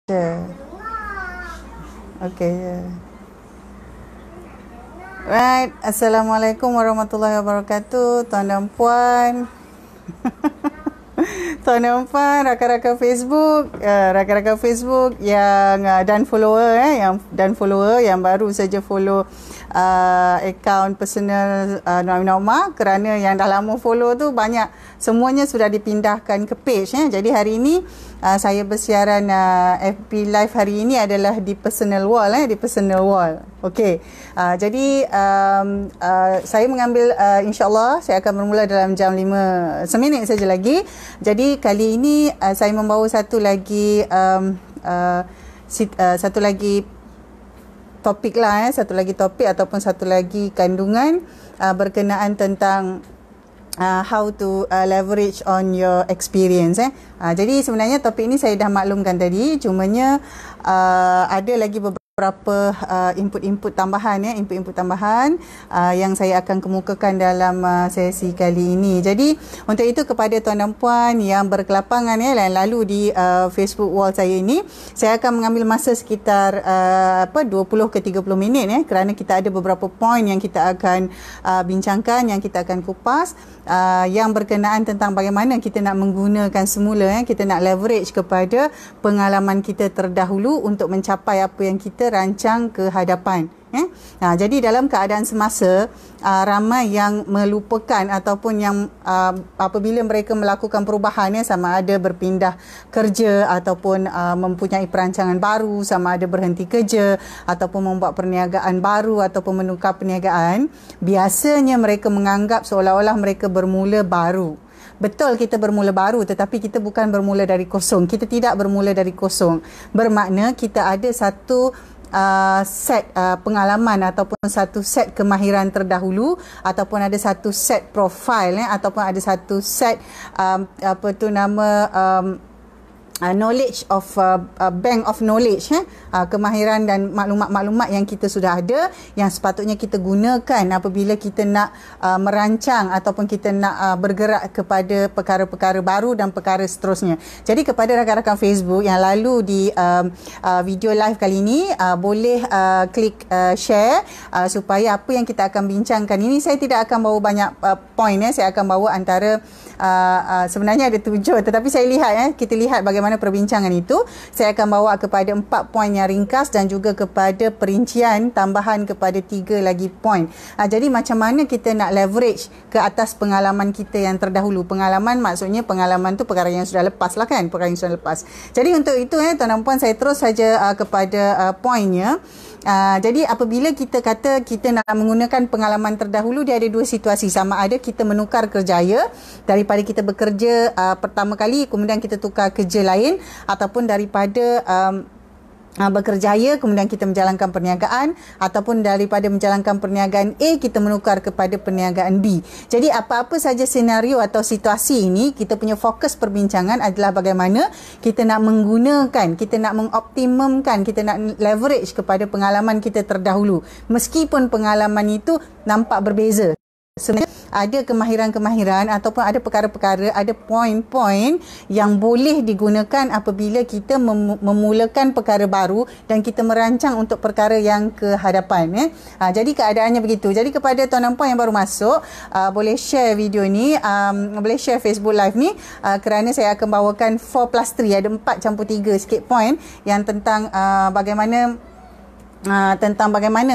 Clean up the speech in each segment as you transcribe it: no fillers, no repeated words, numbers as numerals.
Yeah. Okay. Yeah. Right. Assalamualaikum warahmatullahi wabarakatuh, tuan dan puan. Tuan dan puan, rakan-rakan Facebook, rakan-rakan Facebook yang dan follower yang baru saja follow akaun personal Noaimah Umar, kerana yang dah lama follow tu banyak, semuanya sudah dipindahkan ke page. Jadi hari ini saya bersiaran FB Live hari ini adalah di personal wall, di personal wall. Okey. Jadi saya mengambil insya-Allah saya akan bermula dalam jam 5 seminit saja lagi. Jadi kali ini saya membawa satu lagi topik lah, satu lagi topik ataupun satu lagi kandungan berkenaan tentang how to leverage on your experience. Jadi sebenarnya topik ini saya dah maklumkan tadi, cumanya ada lagi beberapa input-input tambahan, input-input tambahan yang saya akan kemukakan dalam sesi kali ini. Jadi untuk itu kepada tuan dan puan yang berkelapangan lalu di Facebook wall saya ini, saya akan mengambil masa sekitar 20 ke 30 minit kerana kita ada beberapa poin yang kita akan bincangkan, yang kita akan kupas, yang berkenaan tentang bagaimana kita nak menggunakan semula, kita nak leverage kepada pengalaman kita terdahulu untuk mencapai apa yang kita rancang ke hadapan. Jadi dalam keadaan semasa, ramai yang melupakan ataupun yang apabila mereka melakukan perubahan, sama ada berpindah kerja ataupun mempunyai perancangan baru, sama ada berhenti kerja ataupun membuat perniagaan baru ataupun menukar perniagaan, biasanya mereka menganggap seolah-olah mereka bermula baru. Betul, kita bermula baru, tetapi kita bukan bermula dari kosong. Kita tidak bermula dari kosong. Bermakna kita ada satu set pengalaman ataupun satu set kemahiran terdahulu, ataupun ada satu set profile, ataupun ada satu set knowledge of bank of knowledge, kemahiran dan maklumat-maklumat yang kita sudah ada, yang sepatutnya kita gunakan apabila kita nak merancang ataupun kita nak bergerak kepada perkara-perkara baru dan perkara seterusnya. Jadi kepada rakan-rakan Facebook yang lalu di video live kali ini, boleh klik share supaya apa yang kita akan bincangkan ini, saya tidak akan bawa banyak point, saya akan bawa antara sebenarnya ada 7, tetapi saya lihat kita lihat bagaimana perbincangan itu. Saya akan bawa kepada 4 poin yang ringkas dan juga kepada perincian tambahan kepada 3 lagi poin. Jadi macam mana kita nak leverage ke atas pengalaman kita yang terdahulu. Pengalaman maksudnya pengalaman tu perkara yang sudah lepas lah kan, perkara yang sudah lepas. Jadi untuk itu tuan dan puan, saya terus saja kepada poinnya. Jadi apabila kita kata kita nak menggunakan pengalaman terdahulu, dia ada 2 situasi. Sama ada kita menukar kerjaya, daripada kita bekerja pertama kali kemudian kita tukar kerja lain, ataupun daripada bekerjaya kemudian kita menjalankan perniagaan, ataupun daripada menjalankan perniagaan A kita menukar kepada perniagaan B. Jadi apa-apa saja senario atau situasi ini, kita punya fokus perbincangan adalah bagaimana kita nak menggunakan, kita nak mengoptimumkan, kita nak leverage kepada pengalaman kita terdahulu, meskipun pengalaman itu nampak berbeza. Sebenarnya ada kemahiran-kemahiran ataupun ada perkara-perkara, ada poin-poin yang boleh digunakan apabila kita memulakan perkara baru dan kita merancang untuk perkara yang ke hadapan. Jadi keadaannya begitu. Jadi kepada tuan dan puan yang baru masuk, boleh share video ni, boleh share Facebook Live ni, kerana saya akan bawakan 4+3, ada 4+3 sikit poin yang tentang bagaimana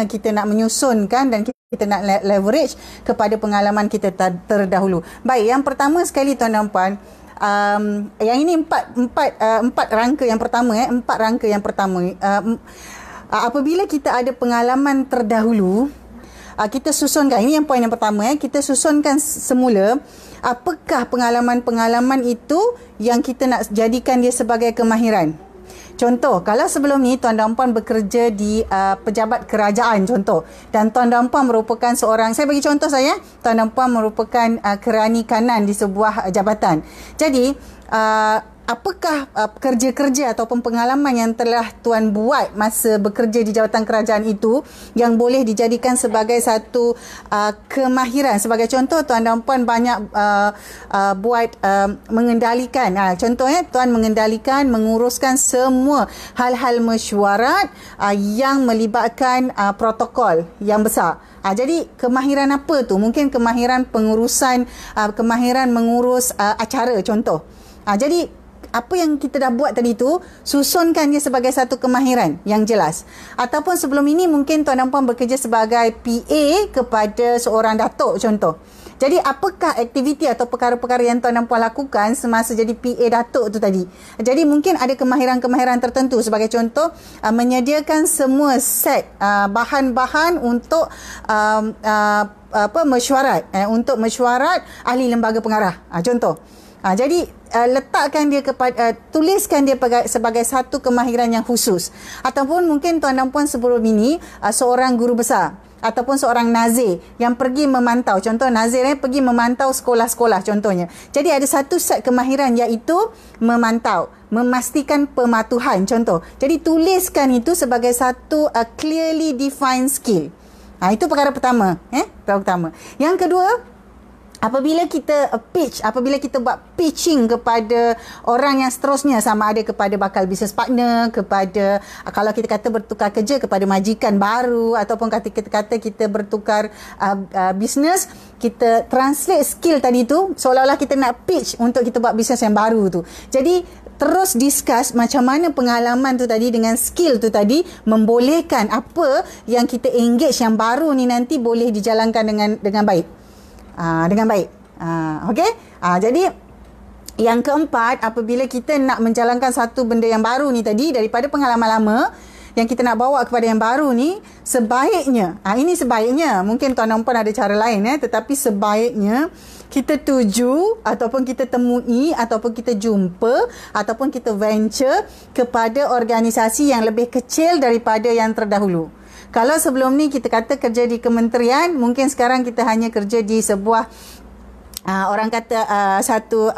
kita nak menyusunkan dan kita nak leverage kepada pengalaman kita terdahulu. Baik, yang pertama sekali tuan dan puan, yang ini empat rangka yang pertama, empat rangka yang pertama. Apabila kita ada pengalaman terdahulu, kita susunkan, ini yang poin yang pertama, kita susunkan semula apakah pengalaman-pengalaman itu yang kita nak jadikan dia sebagai kemahiran. Contoh, kalau sebelum ni tuan dan puan bekerja di pejabat kerajaan contoh, dan tuan dan puan merupakan seorang, saya bagi contoh saya, tuan dan puan merupakan kerani kanan di sebuah jabatan. Jadi apakah kerja-kerja ataupun pengalaman yang telah tuan buat masa bekerja di jawatan kerajaan itu yang boleh dijadikan sebagai satu kemahiran. Sebagai contoh, tuan dan puan banyak buat mengendalikan. Contohnya, tuan mengendalikan, menguruskan semua hal-hal mesyuarat yang melibatkan protokol yang besar. Jadi kemahiran apa tu? Mungkin kemahiran pengurusan, kemahiran mengurus acara contoh. Jadi apa yang kita dah buat tadi tu, susunkan dia sebagai satu kemahiran yang jelas. Ataupun sebelum ini mungkin tuan dan puan bekerja sebagai PA kepada seorang datuk contoh. Jadi apakah aktiviti atau perkara-perkara yang tuan dan puan lakukan semasa jadi PA datuk tu tadi? Jadi mungkin ada kemahiran-kemahiran tertentu. Sebagai contoh, menyediakan semua set bahan-bahan untuk mesyuarat, untuk mesyuarat ahli lembaga pengarah. Contoh. Jadi letakkan dia kepada tuliskan dia sebagai satu kemahiran yang khusus. Ataupun mungkin tuan dan puan sebelum ini seorang guru besar ataupun seorang nazir yang pergi memantau. Contoh nazir pergi memantau sekolah-sekolah contohnya. Jadi ada satu set kemahiran iaitu memantau, memastikan pematuhan contoh. Jadi tuliskan itu sebagai satu clearly defined skill. Itu perkara pertama, perkara pertama. Yang kedua, apabila kita buat pitching kepada orang yang seterusnya, sama ada kepada bakal business partner, kepada kalau kita kata bertukar kerja, kepada majikan baru, ataupun kita bertukar bisnes, kita translate skill tadi tu seolah-olah kita nak pitch untuk kita buat bisnes yang baru tu. Jadi terus discuss macam mana pengalaman tu tadi dengan skill tu tadi membolehkan apa yang kita engage yang baru ni nanti boleh dijalankan dengan baik. Dengan baik. Okey? Jadi yang keempat, apabila kita nak menjalankan satu benda yang baru ni tadi daripada pengalaman lama yang kita nak bawa kepada yang baru ni, sebaiknya, ini sebaiknya, mungkin tuan dan puan ada cara lain, tetapi sebaiknya kita tuju ataupun kita temui ataupun kita jumpa ataupun kita venture kepada organisasi yang lebih kecil daripada yang terdahulu. Kalau sebelum ni kita kata kerja di kementerian, mungkin sekarang kita hanya kerja di sebuah orang kata satu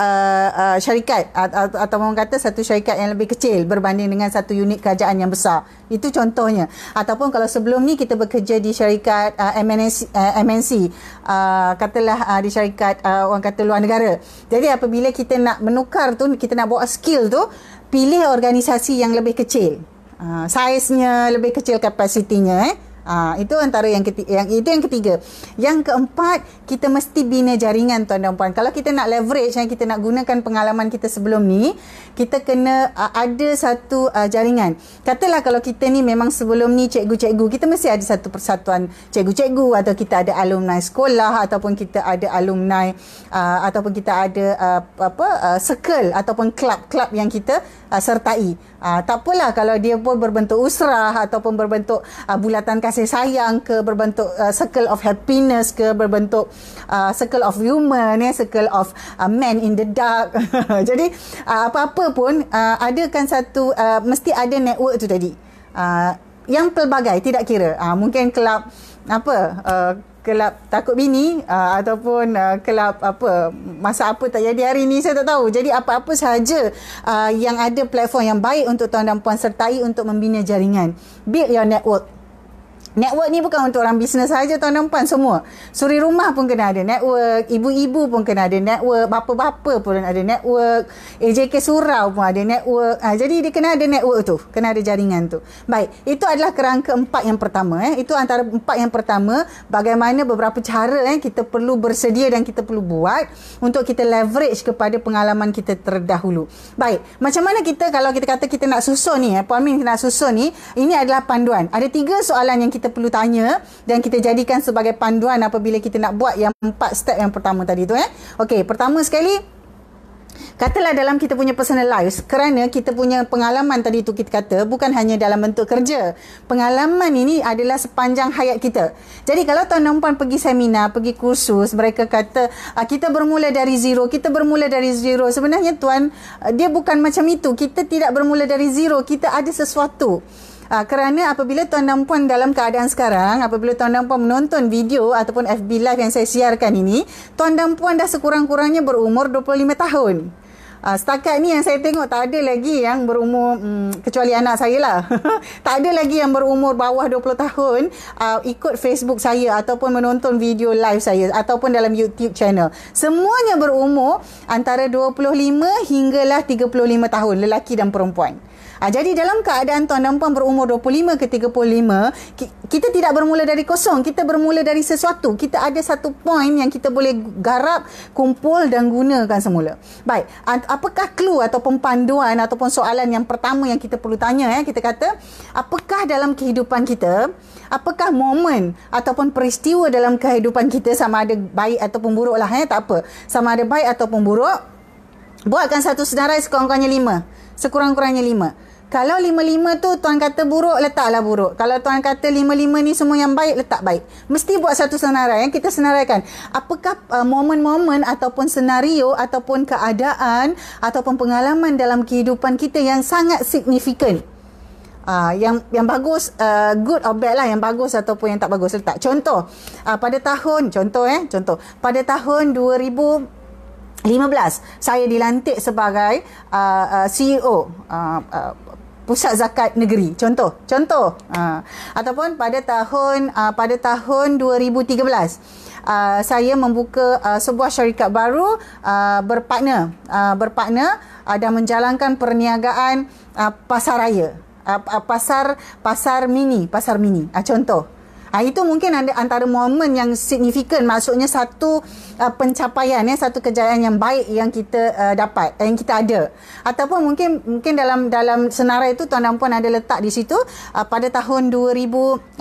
syarikat atau orang kata satu syarikat yang lebih kecil berbanding dengan satu unit kerajaan yang besar. Itu contohnya. Ataupun kalau sebelum ni kita bekerja di syarikat MNC, katalah di syarikat orang kata luar negara. Jadi apabila kita nak menukar tu, kita nak bawa skill tu, pilih organisasi yang lebih kecil. Saiznya lebih kecil, kapasitinya. Itu antara yang ketiga. Yang keempat, kita mesti bina jaringan tuan dan puan. Kalau kita nak leverage, kita nak gunakan pengalaman kita sebelum ni, kita kena ada satu jaringan. Katalah kalau kita ni memang sebelum ni cikgu-cikgu, kita mesti ada satu persatuan cikgu-cikgu, atau kita ada alumni sekolah, ataupun kita ada alumni ataupun kita ada circle ataupun klub-klub yang kita sertai. Tak apalah kalau dia pun berbentuk usrah ataupun berbentuk bulatan kasih sayang ke, berbentuk circle of happiness ke, berbentuk circle of human, circle of man in the dark. Jadi apa-apa pun adakan satu mesti ada network tu tadi. Yang pelbagai, tidak kira. Mungkin kelab kelab takut bini ataupun kelab masa apa tak jadi hari ni, saya tak tahu. Jadi apa-apa sahaja yang ada platform yang baik untuk tuan dan puan sertai untuk membina jaringan. Build your network. Network ni bukan untuk orang bisnes saja tuan dan puan, semua. Suri rumah pun kena ada network, ibu-ibu pun kena ada network, bapa-bapa pun ada network, AJK surau pun ada network. Jadi dia kena ada network tu, kena ada jaringan tu. Baik, itu adalah kerangka empat yang pertama. Itu antara empat yang pertama, bagaimana beberapa cara kita perlu bersedia dan kita perlu buat untuk kita leverage kepada pengalaman kita terdahulu. Baik, macam mana kita, kalau kita kata kita nak susun ni, Puan Min nak susun ni, ini adalah panduan. Ada 3 soalan yang kita perlu tanya dan kita jadikan sebagai panduan apabila kita nak buat yang 4 step yang pertama tadi tu. Okey, pertama sekali, katalah dalam kita punya personal lives, kerana kita punya pengalaman tadi tu kita kata bukan hanya dalam bentuk kerja. Pengalaman ini adalah sepanjang hayat kita. Jadi kalau tuan dan puan pergi seminar, pergi kursus, mereka kata kita bermula dari zero, kita bermula dari zero. Sebenarnya tuan, dia bukan macam itu. Kita tidak bermula dari zero, kita ada sesuatu. Kerana apabila tuan dan puan dalam keadaan sekarang, apabila tuan dan puan menonton video ataupun FB Live yang saya siarkan ini, tuan dan puan dah sekurang-kurangnya berumur 25 tahun. Setakat ni yang saya tengok tak ada lagi yang berumur kecuali anak saya lah. Tak ada lagi yang berumur bawah 20 tahun ikut Facebook saya ataupun menonton video live saya ataupun dalam YouTube channel. Semuanya berumur antara 25 hinggalah 35 tahun, lelaki dan perempuan. Jadi dalam keadaan tuan dan puan berumur 25 ke 35, kita tidak bermula dari kosong, kita bermula dari sesuatu. Kita ada satu point yang kita boleh garap, kumpul dan gunakan semula. Baik, apakah clue ataupun panduan ataupun soalan yang pertama yang kita perlu tanya, kita kata, apakah dalam kehidupan kita, apakah momen ataupun peristiwa dalam kehidupan kita, sama ada baik ataupun buruk lah, tak apa, sama ada baik ataupun buruk, buatkan satu senarai sekurang-kurangnya 5. Sekurang-kurangnya 5. Kalau 5-5 tu tuan kata buruk, letaklah buruk. Kalau tuan kata 5-5 ni semua yang baik, letak baik. Mesti buat satu senarai. Kita senaraikan. Apakah momen-momen ataupun senario ataupun keadaan ataupun pengalaman dalam kehidupan kita yang sangat signifikan. Yang bagus, good or bad lah, yang bagus ataupun yang tak bagus, letak. Contoh, pada tahun, pada tahun 2015 saya dilantik sebagai CEO Pusat Zakat Negeri, contoh ataupun pada tahun 2013 saya membuka sebuah syarikat baru, berpartner dan menjalankan perniagaan pasar mini, contoh. Itu mungkin antara momen yang signifikan, maksudnya satu pencapaian, satu kejayaan yang baik yang kita dapat, yang kita ada. Ataupun mungkin dalam senarai itu tuan dan puan ada letak di situ, pada tahun 2011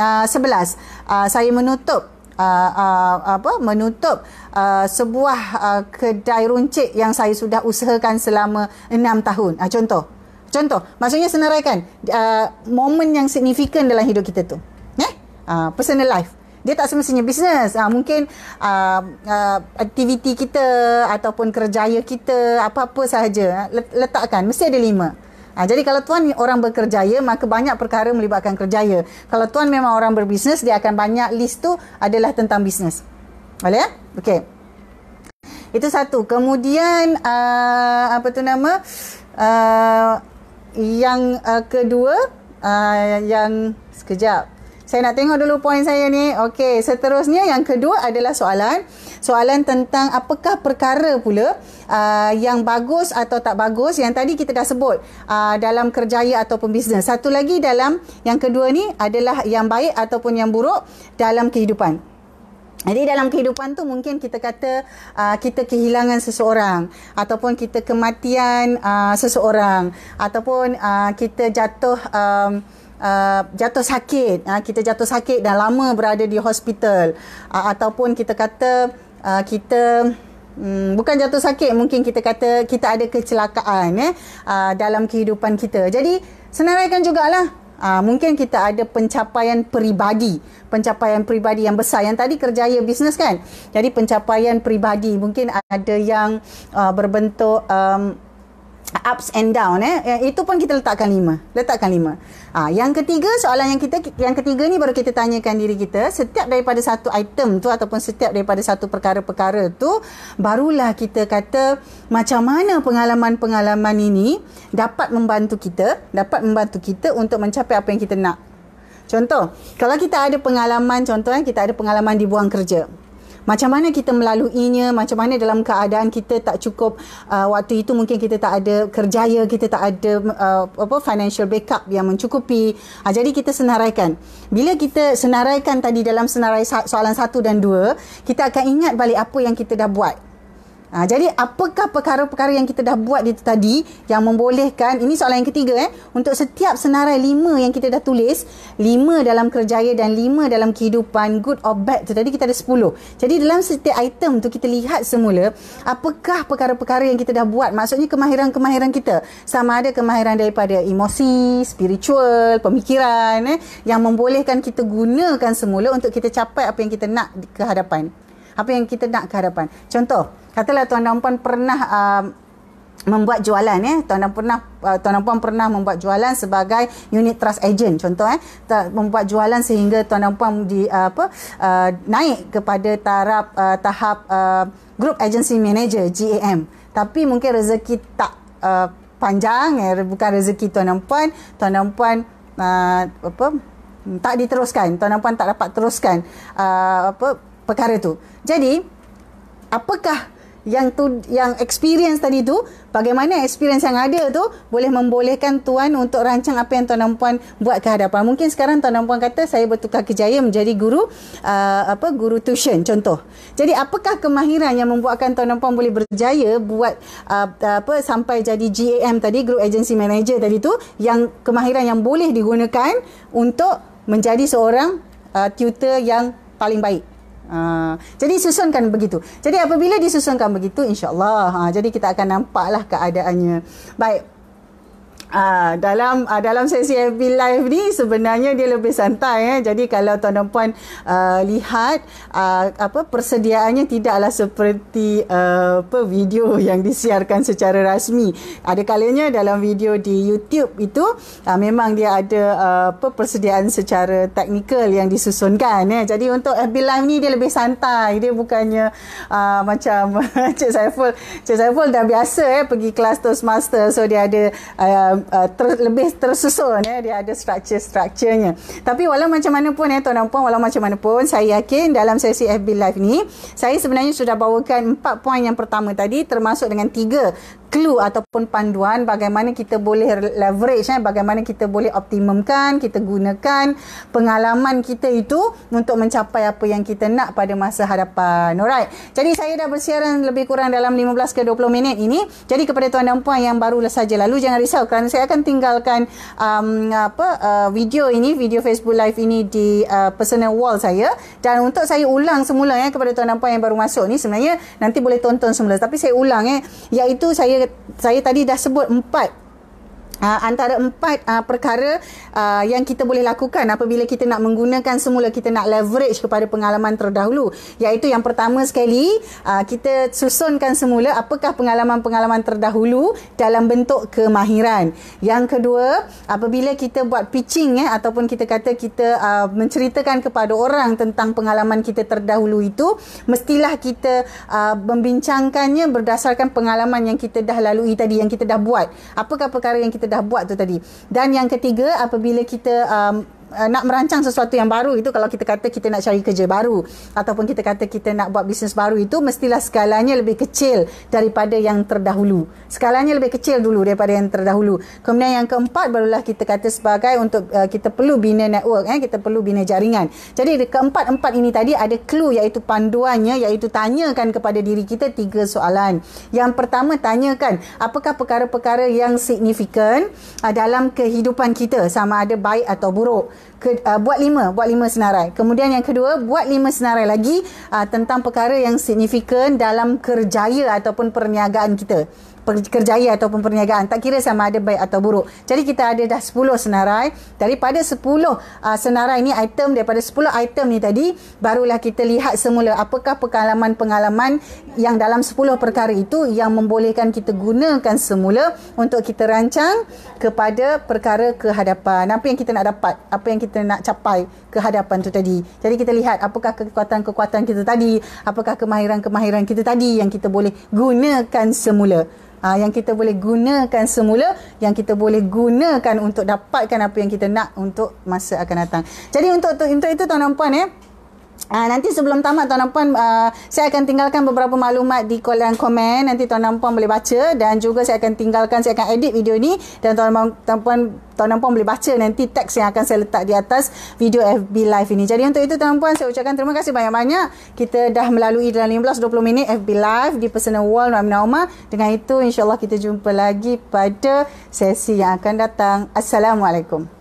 saya menutup sebuah kedai runcit yang saya sudah usahakan selama 6 tahun. Contoh, maksudnya senaraikan momen yang signifikan dalam hidup kita tu. Personal life. Dia tak semestinya bisnes. Mungkin aktiviti kita ataupun kerjaya kita, apa-apa sahaja. Letakkan. Mesti ada 5. Jadi kalau tuan orang berkerjaya, maka banyak perkara melibatkan kerjaya. Kalau tuan memang orang berbisnes, dia akan banyak list tu adalah tentang bisnes. Boleh ya? Okey. Itu satu. Kemudian yang kedua, sekejap. Saya nak tengok dulu poin saya ni. Okey, seterusnya yang kedua adalah soalan tentang apakah perkara pula yang bagus atau tak bagus, yang tadi kita dah sebut dalam kerjaya ataupun bisnes. Satu lagi yang kedua ni adalah yang baik ataupun yang buruk dalam kehidupan. Jadi dalam kehidupan tu mungkin kita kata kita kehilangan seseorang, ataupun kita kematian seseorang, ataupun kita jatuh sakit, kita jatuh sakit dan lama berada di hospital, ataupun kita kata bukan jatuh sakit, mungkin kita kata kita ada kecelakaan dalam kehidupan kita. Jadi senaraikan jugalah, mungkin kita ada pencapaian peribadi yang besar. Yang tadi kerjaya bisnes kan, jadi pencapaian peribadi mungkin ada yang berbentuk ups and down, itu pun kita letakkan 5. Yang ketiga, soalan yang ketiga ni baru kita tanyakan diri kita, setiap daripada satu item tu ataupun setiap daripada satu perkara-perkara tu, barulah kita kata macam mana pengalaman-pengalaman ini dapat membantu kita untuk mencapai apa yang kita nak. Contoh, kalau kita ada pengalaman, kita ada pengalaman dibuang kerja. Macam mana kita melaluinya, macam mana dalam keadaan kita tak cukup, waktu itu mungkin kita tak ada kerjaya, kita tak ada financial backup yang mencukupi. Jadi kita senaraikan. Bila kita senaraikan tadi dalam senarai soalan 1 dan 2, kita akan ingat balik apa yang kita dah buat. Jadi apakah perkara-perkara yang kita dah buat itu tadi yang membolehkan, ini soalan yang ketiga, untuk setiap senarai 5 yang kita dah tulis, 5 dalam kerjaya dan 5 dalam kehidupan, good or bad tu tadi kita ada 10. Jadi dalam setiap item tu kita lihat semula apakah perkara-perkara yang kita dah buat. Maksudnya kemahiran-kemahiran kita, sama ada kemahiran daripada emosi, spiritual, pemikiran, yang membolehkan kita gunakan semula untuk kita capai apa yang kita nak ke hadapan. Contoh, katalah tuan dan puan pernah membuat jualan tuan dan puan pernah membuat jualan sebagai unit trust agent contoh membuat jualan sehingga tuan dan puan naik kepada tahap group agency manager GAM, tapi mungkin rezeki tak panjang bukan rezeki tuan dan puan tak diteruskan, tuan dan puan tak dapat teruskan perkara tu. Jadi apakah yang experience tadi tu, bagaimana experience yang ada tu boleh membolehkan tuan untuk rancang apa yang tuan dan puan buat ke hadapan. Mungkin sekarang tuan dan puan kata saya bertukar kerjaya menjadi guru guru tuition contoh. Jadi apakah kemahiran yang membuatkan tuan dan puan boleh berjaya buat sampai jadi GAM tadi, Group Agency Manager tadi tu, yang kemahiran yang boleh digunakan untuk menjadi seorang tutor yang paling baik. Jadi susunkan begitu. Jadi apabila disusunkan begitu, insya-Allah jadi kita akan nampaklah keadaannya. Baik. Dalam sesi FB Live ni sebenarnya dia lebih santai Jadi kalau tuan dan puan lihat persediaannya tidaklah seperti video yang disiarkan secara rasmi. Ada kalanya dalam video di YouTube itu memang dia ada persediaan secara teknikal yang disusunkan Jadi untuk FB Live ni dia lebih santai. Dia bukannya macam Cik Saiful dah biasa pergi kelas Toastmaster, so dia ada lebih tersusun dia ada strukturnya. Tapi walau macam mana pun tuan dan puan, walau macam mana pun, saya yakin dalam sesi FB Live ni saya sebenarnya sudah bawakan 4 poin yang pertama tadi, termasuk dengan 3 clue ataupun panduan bagaimana kita boleh leverage bagaimana kita boleh optimumkan, kita gunakan pengalaman kita itu untuk mencapai apa yang kita nak pada masa hadapan. Alright. Jadi saya dah bersiaran lebih kurang dalam 15 ke 20 minit ini. Jadi kepada tuan dan puan yang baru saja lalu, jangan risau kerana saya akan tinggalkan video Facebook Live ini di personal wall saya, dan untuk saya ulang semula kepada tuan dan puan yang baru masuk ni, sebenarnya nanti boleh tonton semula, tapi saya ulang iaitu saya tadi dah sebut 4 antara 4 perkara yang kita boleh lakukan apabila kita nak menggunakan semula, kita nak leverage kepada pengalaman terdahulu. Iaitu yang pertama sekali, kita susunkan semula apakah pengalaman-pengalaman terdahulu dalam bentuk kemahiran. Yang kedua, apabila kita buat pitching ataupun kita kata kita menceritakan kepada orang tentang pengalaman kita terdahulu itu, mestilah kita membincangkannya berdasarkan pengalaman yang kita dah lalui tadi, yang kita dah buat. Apakah perkara yang kita dah buat tu tadi. Dan yang ketiga, apabila kita nak merancang sesuatu yang baru itu, kalau kita kata kita nak cari kerja baru ataupun kita kata kita nak buat bisnes baru, itu mestilah skalanya lebih kecil daripada yang terdahulu. Skalanya lebih kecil dulu daripada yang terdahulu. Kemudian yang keempat, barulah kita kata sebagai untuk kita perlu bina network, kita perlu bina jaringan. Jadi keempat-empat ini tadi ada clue, iaitu panduannya, iaitu tanyakan kepada diri kita 3 soalan. Yang pertama, tanyakan apakah perkara-perkara yang signifikan dalam kehidupan kita, sama ada baik atau buruk. Buat 5 senarai. Kemudian yang kedua, buat 5 senarai lagi tentang perkara yang signifikan dalam kerjaya ataupun perniagaan kita. Kerjaya ataupun perniagaan, tak kira sama ada baik atau buruk. Jadi kita ada dah 10 senarai. Daripada 10 senarai ni, item, daripada 10 item ni tadi, barulah kita lihat semula apakah pengalaman-pengalaman yang dalam 10 perkara itu yang membolehkan kita gunakan semula untuk kita rancang kepada perkara kehadapan. Apa yang kita nak dapat, apa yang kita nak capai kehadapan tu tadi. Jadi kita lihat apakah kekuatan-kekuatan kita tadi, apakah kemahiran-kemahiran kita tadi yang kita boleh gunakan semula. Yang kita boleh gunakan semula, yang kita boleh gunakan untuk dapatkan apa yang kita nak untuk masa akan datang. Jadi untuk itu tuan dan puan nanti sebelum tamat tuan dan puan, saya akan tinggalkan beberapa maklumat di kolom komen. Nanti tuan dan puan boleh baca, dan juga saya akan edit video ni, dan tuan dan puan boleh baca nanti teks yang akan saya letak di atas video FB Live ini. Jadi untuk itu tuan dan puan, saya ucapkan terima kasih banyak-banyak. Kita dah melalui dalam 15-20 minit FB Live di personal wall Ramina Omar. Dengan itu insya-Allah kita jumpa lagi pada sesi yang akan datang. Assalamualaikum.